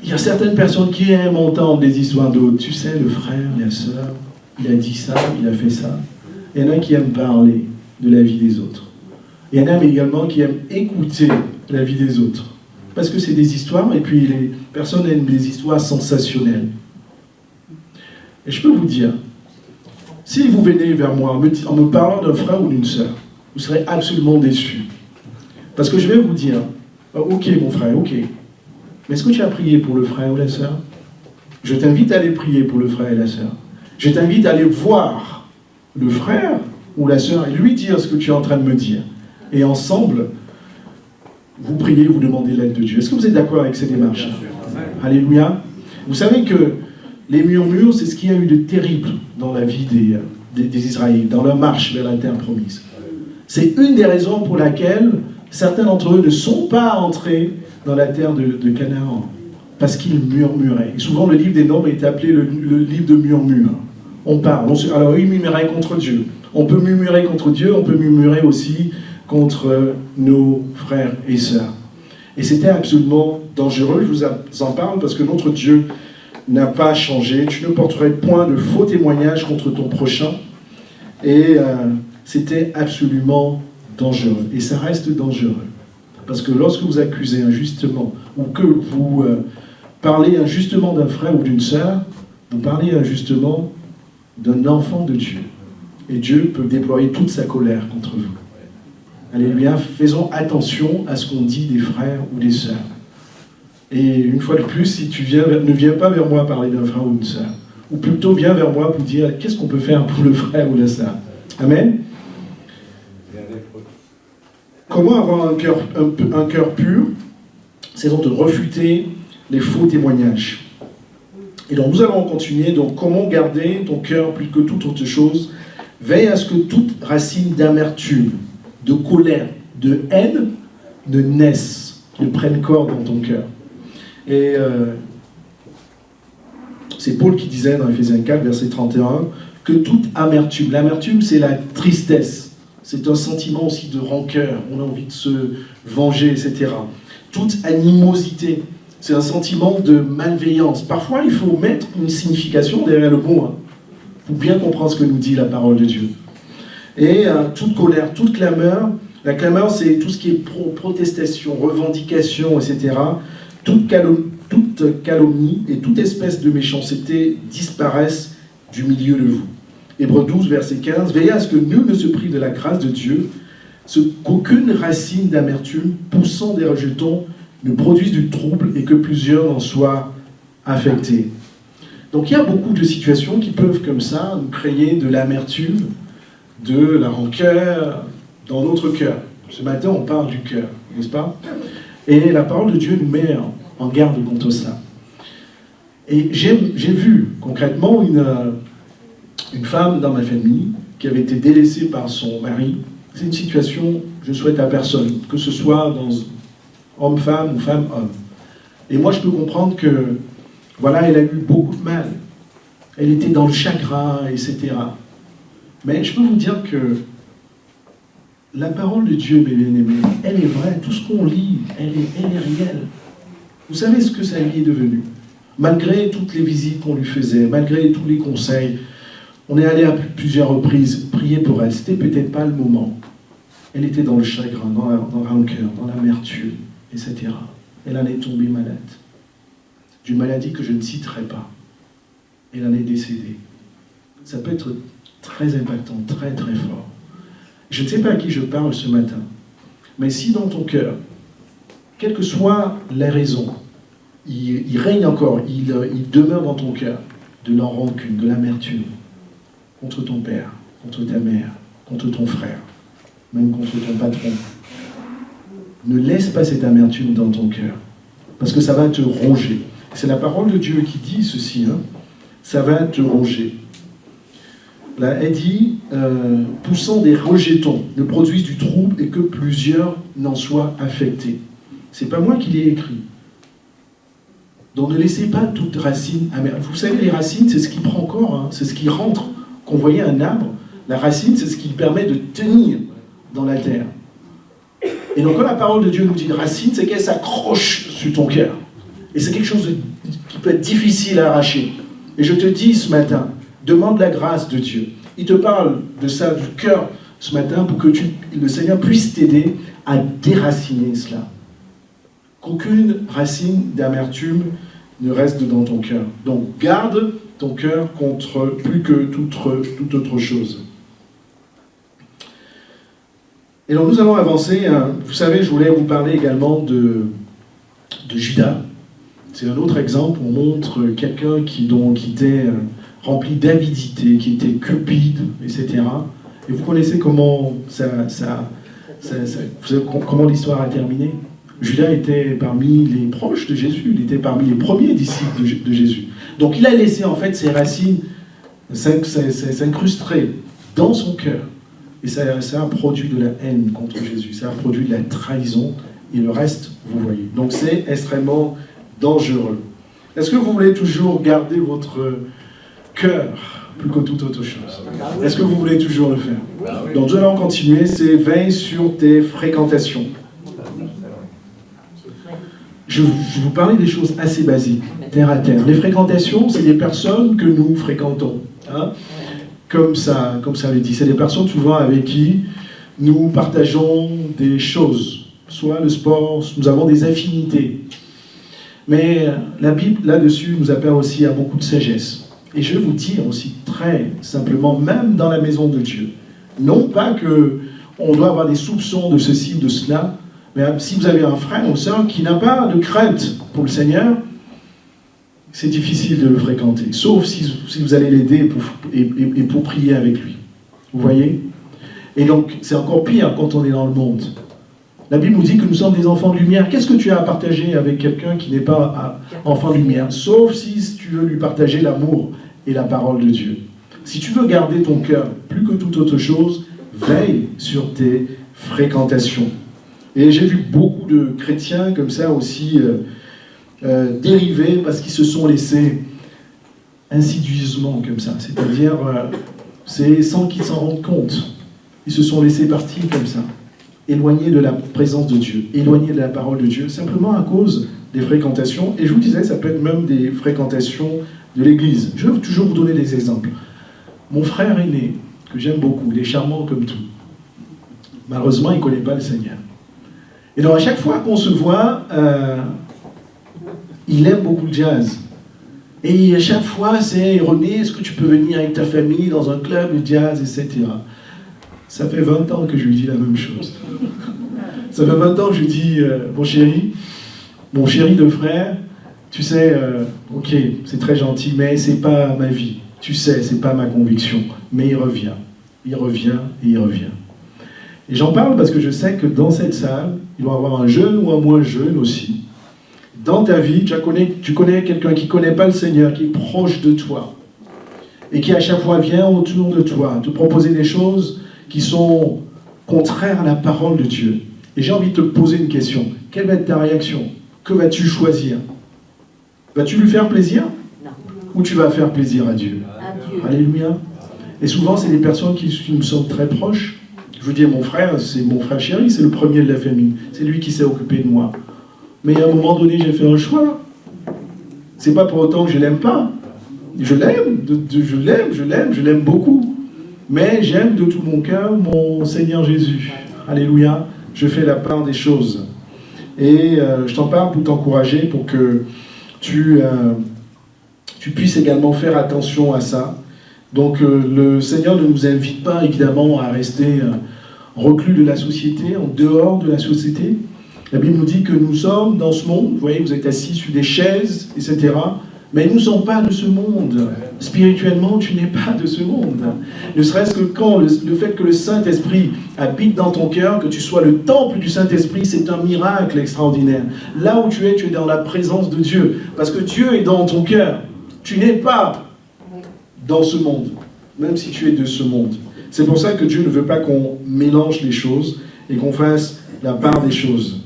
[SPEAKER 1] il y a certaines personnes qui aiment entendre des histoires d'autres. Tu sais, le frère, la sœur, il a dit ça, il a fait ça. Il y en a qui aiment parler de la vie des autres. Il y en a également qui aiment écouter la vie des autres. Parce que c'est des histoires, et puis les personnes aiment des histoires sensationnelles. Et je peux vous dire, si vous venez vers moi en me parlant d'un frère ou d'une sœur, vous serez absolument déçus. Parce que je vais vous dire, ok mon frère, ok, mais est-ce que tu as prié pour le frère ou la sœur? Je t'invite à aller prier pour le frère et la sœur. Je t'invite à aller voir le frère ou la sœur et lui dire ce que tu es en train de me dire. Et ensemble, vous priez, vous demandez l'aide de Dieu. Est-ce que vous êtes d'accord avec ces démarches? Alléluia. Vous savez que les murmures, c'est ce qu'il y a eu de terrible dans la vie des Israélites, dans leur marche vers la terre promise. C'est une des raisons pour laquelle certains d'entre eux ne sont pas entrés dans la terre de Canaan, parce qu'ils murmuraient. Et souvent, le livre des Nombres est appelé le livre de murmures. On parle. Alors, ils murmuraient contre Dieu. On peut murmurer contre Dieu, on peut murmurer aussi contre nos frères et sœurs. Et c'était absolument dangereux, je vous en parle, parce que notre Dieu n'a pas changé. Tu ne porterais point de faux témoignages contre ton prochain. Et c'était absolument dangereux. Et ça reste dangereux. Parce que lorsque vous accusez injustement, ou que vous parlez injustement d'un frère ou d'une sœur, vous parlez injustement d'un enfant de Dieu. Et Dieu peut déployer toute sa colère contre vous. Alléluia, faisons attention à ce qu'on dit des frères ou des sœurs. Et une fois de plus, si tu ne viens pas vers moi parler d'un frère ou d'une sœur, ou plutôt viens vers moi pour dire qu'est-ce qu'on peut faire pour le frère ou la sœur. Amen. Comment avoir un cœur pur? C'est donc de refuter les faux témoignages. Et donc nous allons continuer. Donc comment garder ton cœur plus que toute autre chose? Veille à ce que toute racine d'amertume, de colère, de haine ne naisse, ne prenne corps dans ton cœur. Et c'est Paul qui disait dans Éphésiens 4, verset 31, que toute amertume, l'amertume c'est la tristesse, c'est un sentiment aussi de rancœur, on a envie de se venger, etc. Toute animosité, c'est un sentiment de malveillance. Parfois, il faut mettre une signification derrière le mot, hein, pour bien comprendre ce que nous dit la parole de Dieu. Et toute colère, toute clameur, la clameur, c'est tout ce qui est protestation, revendication, etc. Toute calomnie et toute espèce de méchanceté disparaissent du milieu de vous. Hébreux 12, verset 15, veillez à ce que nul ne se prive de la grâce de Dieu, qu'aucune racine d'amertume poussant des rejetons ne produise du trouble et que plusieurs en soient affectés. Donc il y a beaucoup de situations qui peuvent comme ça nous créer de l'amertume, de la rancœur dans notre cœur. Ce matin on parle du cœur, n'est-ce pas? Et la parole de Dieu nous met en garde contre ça. Et j'ai vu concrètement une femme dans ma famille qui avait été délaissée par son mari. C'est une situation, je souhaite à personne, que ce soit dans homme-femme ou femme-homme. Et moi, je peux comprendre que, voilà, elle a eu beaucoup de mal. Elle était dans le chagrin, etc. Mais je peux vous dire que la parole de Dieu, mes bien-aimés, elle est vraie. Tout ce qu'on lit, elle est réelle. Vous savez ce que ça lui est devenu? Malgré toutes les visites qu'on lui faisait, malgré tous les conseils, on est allé à plusieurs reprises prier pour elle. C'était peut-être pas le moment. Elle était dans le chagrin, dans la rancœur, dans l'amertume, etc. Elle en est tombée malade. D'une maladie que je ne citerai pas. Elle en est décédée. Ça peut être très impactant, très très fort. Je ne sais pas à qui je parle ce matin, mais si dans ton cœur, quelle que soit la raison, il règne encore, il demeure dans ton cœur de la rancune, de l'amertume, contre ton père, contre ta mère, contre ton frère, même contre ton patron. Ne laisse pas cette amertume dans ton cœur, parce que ça va te ronger. C'est la parole de Dieu qui dit ceci, hein, ça va te ronger. Là, elle dit, poussant des rejetons, ne produisent du trouble et que plusieurs n'en soient affectés. C'est pas moi qui l'ai écrit. Donc ne laissez pas toute racine amère. Vous savez, les racines, c'est ce qui prend corps, hein, c'est ce qui rentre. Quand vous voyez un arbre, la racine, c'est ce qui permet de tenir dans la terre. Et donc quand la parole de Dieu nous dit de racine, c'est qu'elle s'accroche sur ton cœur. Et c'est quelque chose qui peut être difficile à arracher. Et je te dis ce matin, demande la grâce de Dieu. Il te parle de ça, du cœur, ce matin, pour que le Seigneur puisse t'aider à déraciner cela. Qu'aucune racine d'amertume ne reste dans ton cœur. Donc garde ton cœur contre plus que toute autre chose. Et donc nous allons avancer. Vous savez, je voulais vous parler également de Judas. C'est un autre exemple. On montre quelqu'un qui était rempli d'avidité, qui était cupide, etc. Et vous connaissez comment comment l'histoire a terminé. Judas était parmi les proches de Jésus, il était parmi les premiers disciples de Jésus. Donc il a laissé en fait ses racines s'incruster dans son cœur. Et ça a produit de la haine contre Jésus, ça a produit de la trahison, et le reste, vous voyez. Donc c'est extrêmement dangereux. Est-ce que vous voulez toujours garder votre cœur plus que toute autre chose? Est-ce que vous voulez toujours le faire? Donc nous allons continuer, c'est veille sur tes fréquentations. Je vous parlais des choses assez basiques, terre à terre. Les fréquentations, c'est des personnes que nous fréquentons. Hein? Comme ça le dit. C'est des personnes souvent avec qui nous partageons des choses. Soit le sport, nous avons des affinités. Mais la Bible, là-dessus, nous appelle aussi à beaucoup de sagesse. Et je vais vous dire aussi très simplement, même dans la maison de Dieu, non pas qu'on doit avoir des soupçons de ceci ou de cela, mais si vous avez un frère ou une sœur qui n'a pas de crainte pour le Seigneur, c'est difficile de le fréquenter, sauf si vous allez l'aider pour prier avec lui. Vous voyez? Et donc, c'est encore pire quand on est dans le monde. La Bible nous dit que nous sommes des enfants de lumière. Qu'est-ce que tu as à partager avec quelqu'un qui n'est pas enfant de lumière? Sauf si tu veux lui partager l'amour et la parole de Dieu. Si tu veux garder ton cœur plus que toute autre chose, veille sur tes fréquentations. Et j'ai vu beaucoup de chrétiens comme ça aussi dériver parce qu'ils se sont laissés insidieusement comme ça. C'est-à-dire, c'est sans qu'ils s'en rendent compte. Ils se sont laissés partir comme ça, éloignés de la présence de Dieu, éloignés de la parole de Dieu, simplement à cause des fréquentations. Et je vous disais, ça peut être même des fréquentations de l'Église. Je vais toujours vous donner des exemples. Mon frère aîné, que j'aime beaucoup, il est charmant comme tout. Malheureusement, il ne connaît pas le Seigneur. Et donc, à chaque fois qu'on se voit, il aime beaucoup le jazz. Et à chaque fois, c'est René, est-ce que tu peux venir avec ta famille dans un club de jazz, etc. Ça fait 20 ans que je lui dis la même chose. Ça fait 20 ans que je lui dis, mon chéri de frère, tu sais, ok, c'est très gentil, mais c'est pas ma vie. Tu sais, c'est pas ma conviction. Mais il revient, et il revient. Et j'en parle parce que je sais que dans cette salle, il doit y avoir un jeune ou un moins jeune aussi. Dans ta vie, tu connais quelqu'un qui ne connaît pas le Seigneur, qui est proche de toi, et qui à chaque fois vient autour de toi, te proposer des choses qui sont contraires à la parole de Dieu. Et j'ai envie de te poser une question. Quelle va être ta réaction? Que vas-tu choisir? Vas-tu lui faire plaisir? Non. Ou tu vas faire plaisir à Dieu? Alléluia. Et souvent, c'est des personnes qui nous sont très proches. Je vous dis, mon frère, c'est mon frère chéri, c'est le premier de la famille. C'est lui qui s'est occupé de moi. Mais à un moment donné, j'ai fait un choix. C'est pas pour autant que je l'aime pas. Je l'aime beaucoup. Mais j'aime de tout mon cœur mon Seigneur Jésus. Alléluia. Je fais la part des choses. Et je t'en parle pour t'encourager, pour que tu puisses également faire attention à ça. Donc le Seigneur ne nous invite pas évidemment à rester reclus de la société, en dehors de la société. La Bible nous dit que nous sommes dans ce monde, vous voyez, vous êtes assis sur des chaises, etc. Mais nous ne sommes pas de ce monde. Spirituellement, tu n'es pas de ce monde. Ne serait-ce que quand le fait que le Saint-Esprit habite dans ton cœur, que tu sois le temple du Saint-Esprit, c'est un miracle extraordinaire. Là où tu es dans la présence de Dieu. Parce que Dieu est dans ton cœur. Tu n'es pas dans ce monde, même si tu es de ce monde. C'est pour ça que Dieu ne veut pas qu'on mélange les choses et qu'on fasse la part des choses.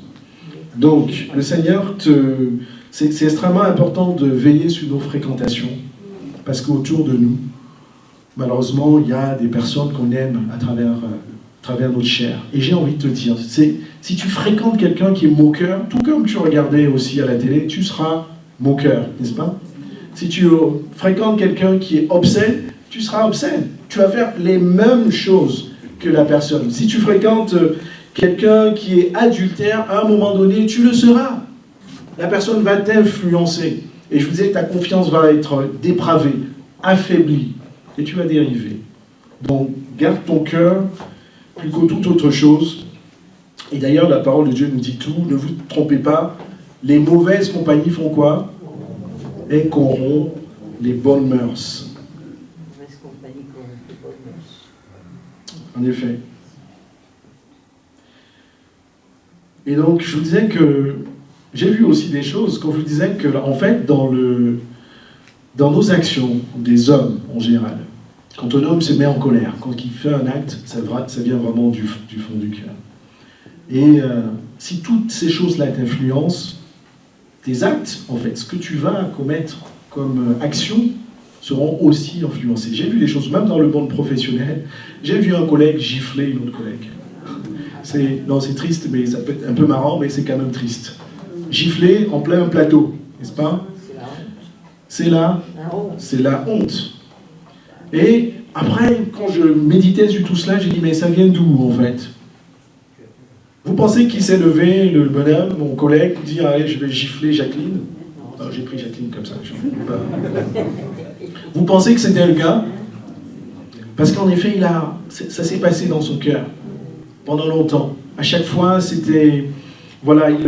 [SPEAKER 1] Donc, le Seigneur, c'est extrêmement important de veiller sur nos fréquentations, parce qu'autour de nous, malheureusement, il y a des personnes qu'on aime à travers notre chair. Et j'ai envie de te dire, si tu fréquentes quelqu'un qui est moqueur, tout comme tu regardais aussi à la télé, tu seras moqueur, n'est-ce pas? Si tu fréquentes quelqu'un qui est obscène, tu seras obscène. Tu vas faire les mêmes choses que la personne. Si tu fréquentes quelqu'un qui est adultère, à un moment donné, tu le seras. La personne va t'influencer. Et je vous disais que ta confiance va être dépravée, affaiblie. Et tu vas dériver. Donc, garde ton cœur plus que toute autre chose. Et d'ailleurs, la parole de Dieu nous dit tout. Ne vous trompez pas. Les mauvaises compagnies font quoi? Elles corrompent les bonnes mœurs. En effet. Et donc, je vous disais que j'ai vu aussi des choses, quand je vous disais que, en fait, dans nos actions, des hommes en général, quand un homme se met en colère, quand il fait un acte, ça vient vraiment du fond du cœur. Et si toutes ces choses-là t'influencent, tes actes, en fait, ce que tu vas commettre comme action, seront aussi influencés. J'ai vu des choses, même dans le monde professionnel. J'ai vu un collègue gifler une autre collègue. C'est triste, mais ça peut être un peu marrant, mais c'est quand même triste. Gifler en plein plateau, n'est-ce pas? C'est la honte. Et après, quand je méditais sur tout cela, j'ai dit, mais ça vient d'où, en fait? Vous pensez qu'il s'est levé, le bonhomme, mon collègue, pour dire, allez, je vais gifler Jacqueline? Non, j'ai pris Jacqueline comme ça. Vous pensez que c'était le gars? Parce qu'en effet, ça s'est passé dans son cœur pendant longtemps. À chaque fois, c'était... Voilà, il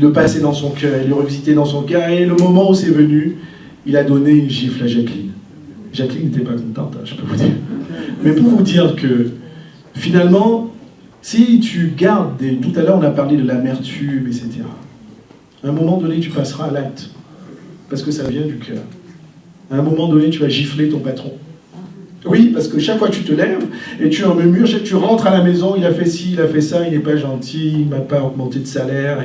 [SPEAKER 1] le passait dans son cœur, il le revisitait dans son cœur, et le moment où c'est venu, il a donné une gifle à Jacqueline. Jacqueline n'était pas contente, hein, je peux vous dire. Mais pour vous dire que, finalement, Si tu gardes tout à l'heure, on a parlé de l'amertume, etc. À un moment donné, tu passeras à l'acte. Parce que ça vient du cœur. À un moment donné, tu vas gifler ton patron. Oui, parce que chaque fois que tu te lèves et tu en murmures, tu rentres à la maison, il a fait ci, il a fait ça, il n'est pas gentil, il ne m'a pas augmenté de salaire,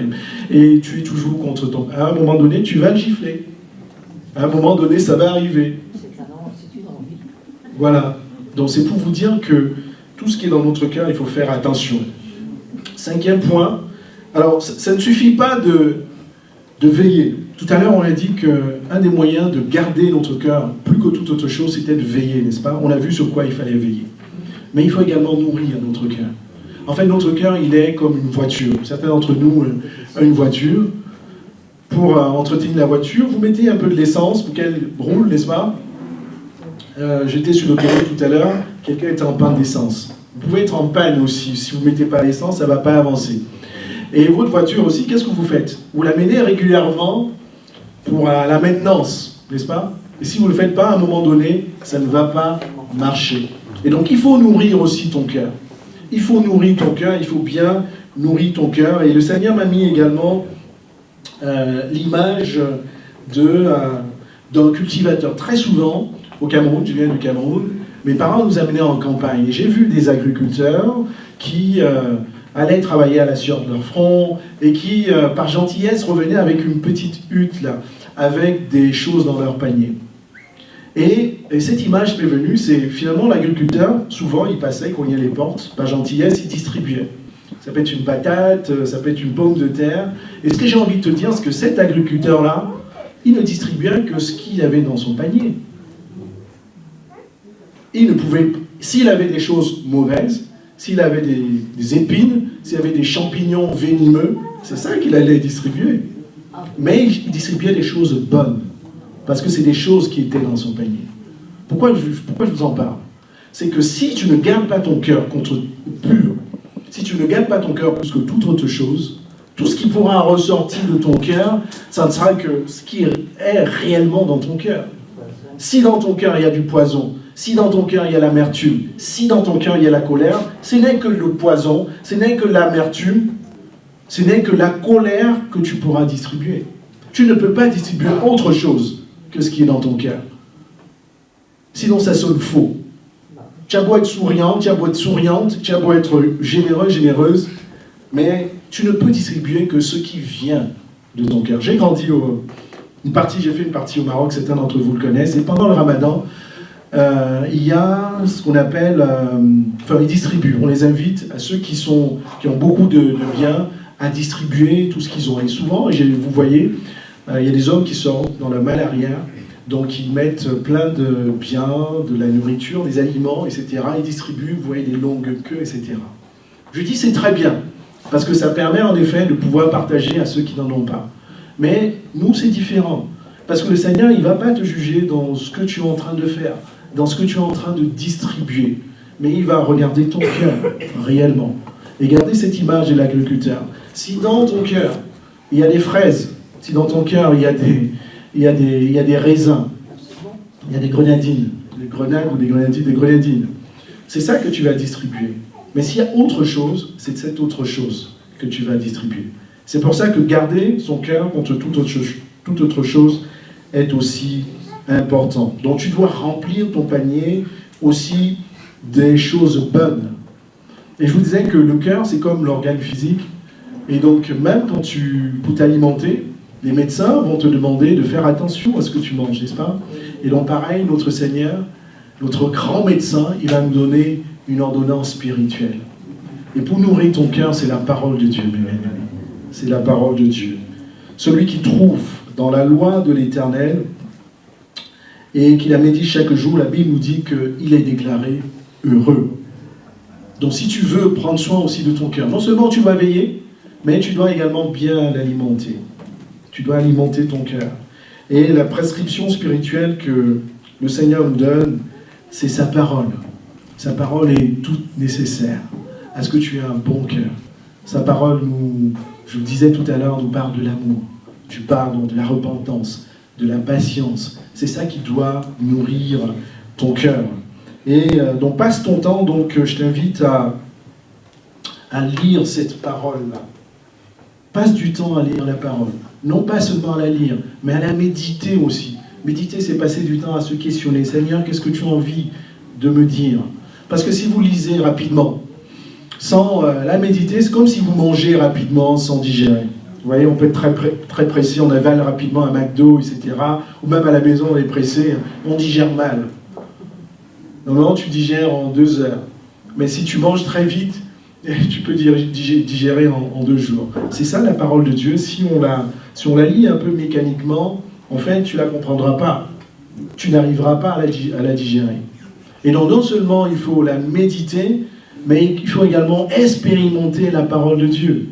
[SPEAKER 1] et tu es toujours contre ton... À un moment donné, tu vas le gifler. À un moment donné, ça va arriver. Voilà. Donc c'est pour vous dire que tout ce qui est dans notre cœur, il faut faire attention. 5e point. Alors, ça ne suffit pas de veiller. Tout à l'heure, on a dit qu'un des moyens de garder notre cœur, plus que toute autre chose, c'était de veiller, n'est-ce pas? On a vu sur quoi il fallait veiller. Mais il faut également nourrir notre cœur. En fait, notre cœur, il est comme une voiture. Certains d'entre nous ont une voiture. Pour entretenir la voiture, vous mettez un peu de l'essence pour qu'elle roule, n'est-ce pas? J'étais sur l'autoroute tout à l'heure, quelqu'un était en panne d'essence. Vous pouvez être en panne aussi. Si vous ne mettez pas l'essence, ça ne va pas avancer. Et votre voiture aussi, qu'est-ce que vous faites? Vous la menez régulièrement pour la maintenance, n'est-ce pas? Et si vous ne le faites pas, à un moment donné, ça ne va pas marcher. Et donc, il faut nourrir aussi ton cœur. Il faut nourrir ton cœur, il faut bien nourrir ton cœur. Et le Seigneur m'a mis également l'image d'un cultivateur. Très souvent, au Cameroun, je viens du Cameroun, mes parents nous amenaient en campagne. Et j'ai vu des agriculteurs qui allaient travailler à la sueur de leur front et qui, par gentillesse, revenaient avec une petite hutte, là, avec des choses dans leur panier. Et cette image m'est venue, c'est finalement l'agriculteur, souvent il passait, il cognait les portes, par gentillesse, il distribuait. Ça peut être une patate, ça peut être une pomme de terre. Et ce que j'ai envie de te dire, c'est que cet agriculteur-là, il ne distribuait que ce qu'il avait dans son panier. Il ne pouvait, s'il avait des choses mauvaises, s'il avait des épines, s'il avait des champignons venimeux, c'est ça qu'il allait distribuer. Mais il distribuait des choses bonnes, parce que c'est des choses qui étaient dans son panier. Pourquoi je vous en parle? C'est que si tu ne gardes pas ton cœur pur, si tu ne gardes pas ton cœur plus que toute autre chose, tout ce qui pourra ressortir de ton cœur, ça ne sera que ce qui est réellement dans ton cœur. Si dans ton cœur il y a du poison, si dans ton cœur il y a l'amertume, si dans ton cœur il y a la colère, ce n'est que le poison, ce n'est que l'amertume, ce n'est que la colère que tu pourras distribuer. Tu ne peux pas distribuer autre chose que ce qui est dans ton cœur. Sinon ça sonne faux. Tu as beau être souriant, tu as beau être souriante, tu as beau être généreux, généreuse, mais tu ne peux distribuer que ce qui vient de ton cœur. J'ai grandi j'ai fait une partie au Maroc, certains d'entre vous le connaissent, et pendant le Ramadan, il y a ce qu'on appelle, ils distribuent, on les invite à ceux qui ont beaucoup de biens à distribuer tout ce qu'ils ont. Et souvent, vous voyez, il y a des hommes qui sont dans la malaria, donc ils mettent plein de biens, de la nourriture, des aliments, etc. Ils distribuent, vous voyez, des longues queues, etc. Je dis c'est très bien, parce que ça permet en effet de pouvoir partager à ceux qui n'en ont pas. Mais nous, c'est différent. Parce que le Seigneur, il ne va pas te juger dans ce que tu es en train de faire, dans ce que tu es en train de distribuer. Mais il va regarder ton cœur, réellement. Et garder cette image de l'agriculteur. Si dans ton cœur, il y a des fraises, si dans ton cœur, il y a des raisins, il y a des grenadines, des grenades ou des grenadines, c'est ça que tu vas distribuer. Mais s'il y a autre chose, c'est cette autre chose que tu vas distribuer. C'est pour ça que garder son cœur contre toute autre chose est aussi important. Donc tu dois remplir ton panier aussi des choses bonnes. Et je vous disais que le cœur, c'est comme l'organe physique. Et donc même pour t'alimenter, les médecins vont te demander de faire attention à ce que tu manges, n'est-ce pas? Et donc pareil, notre Seigneur, notre grand médecin, il va nous donner une ordonnance spirituelle. Et pour nourrir ton cœur, c'est la parole de Dieu, mes amis. C'est la parole de Dieu. Celui qui trouve dans la loi de l'Éternel et qui la médite chaque jour, la Bible nous dit qu'il est déclaré heureux. Donc si tu veux prendre soin aussi de ton cœur, non seulement tu vas veiller, mais tu dois également bien l'alimenter. Tu dois alimenter ton cœur. Et la prescription spirituelle que le Seigneur nous donne, c'est sa parole. Sa parole est toute nécessaire à ce que tu aies un bon cœur. Sa parole, je le disais tout à l'heure, nous parle de l'amour. Tu parles donc de la repentance, de la patience. C'est ça qui doit nourrir ton cœur. Et donc passe ton temps, donc je t'invite à lire cette parole-là. Passe du temps à lire la parole. Non pas seulement à la lire, mais à la méditer aussi. Méditer, c'est passer du temps à se questionner. Seigneur, qu'est-ce que tu as envie de me dire? Parce que si vous lisez rapidement, sans la méditer, c'est comme si vous mangez rapidement sans digérer. Vous voyez, on peut être très pressé, on avale rapidement un McDo, etc. Ou même à la maison, on est pressé, on digère mal. Normalement, tu digères en 2 heures. Mais si tu manges très vite, tu peux digérer en 2 jours. C'est ça la parole de Dieu. Si on la lit un peu mécaniquement, en fait, tu ne la comprendras pas. Tu n'arriveras pas à la digérer. Et donc, non seulement il faut la méditer, mais il faut également expérimenter la parole de Dieu.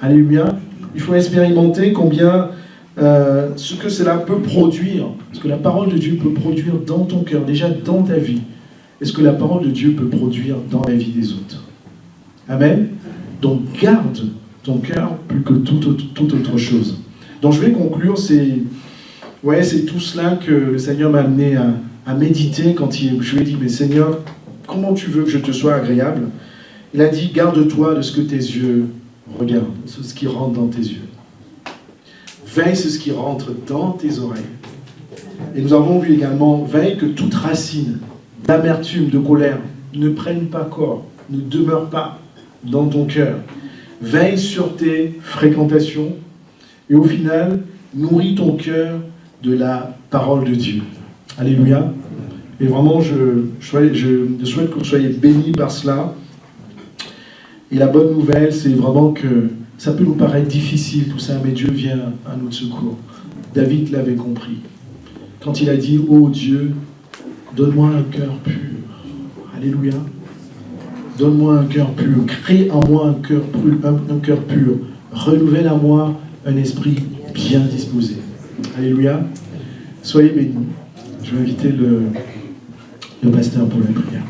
[SPEAKER 1] Alléluia. Il faut expérimenter combien ce que cela peut produire. Ce que la parole de Dieu peut produire dans ton cœur, déjà dans ta vie. Et ce que la parole de Dieu peut produire dans la vie des autres. Amen. Donc garde ton cœur plus que toute autre chose. Donc je vais conclure, c'est tout cela que le Seigneur m'a amené à méditer quand je lui ai dit, mais Seigneur, comment tu veux que je te sois agréable? Il a dit, garde-toi de ce que tes yeux regardent, de ce qui rentre dans tes yeux. Veille sur ce qui rentre dans tes oreilles. Et nous avons vu également, veille que toute racine d'amertume, de colère, ne prenne pas corps, ne demeure pas dans ton cœur. Veille sur tes fréquentations et au final, nourris ton cœur de la parole de Dieu. Alléluia. Et vraiment, je souhaite que vous soyez bénis par cela. Et la bonne nouvelle, c'est vraiment que ça peut nous paraître difficile tout ça, mais Dieu vient à notre secours. David l'avait compris. Quand il a dit, « Oh Dieu, donne-moi un cœur pur. » Alléluia. Donne-moi un cœur pur. Crée en moi un cœur pur. Renouvelle en moi un esprit bien disposé. Alléluia. Soyez bénis. Je vais inviter le pasteur pour la prière.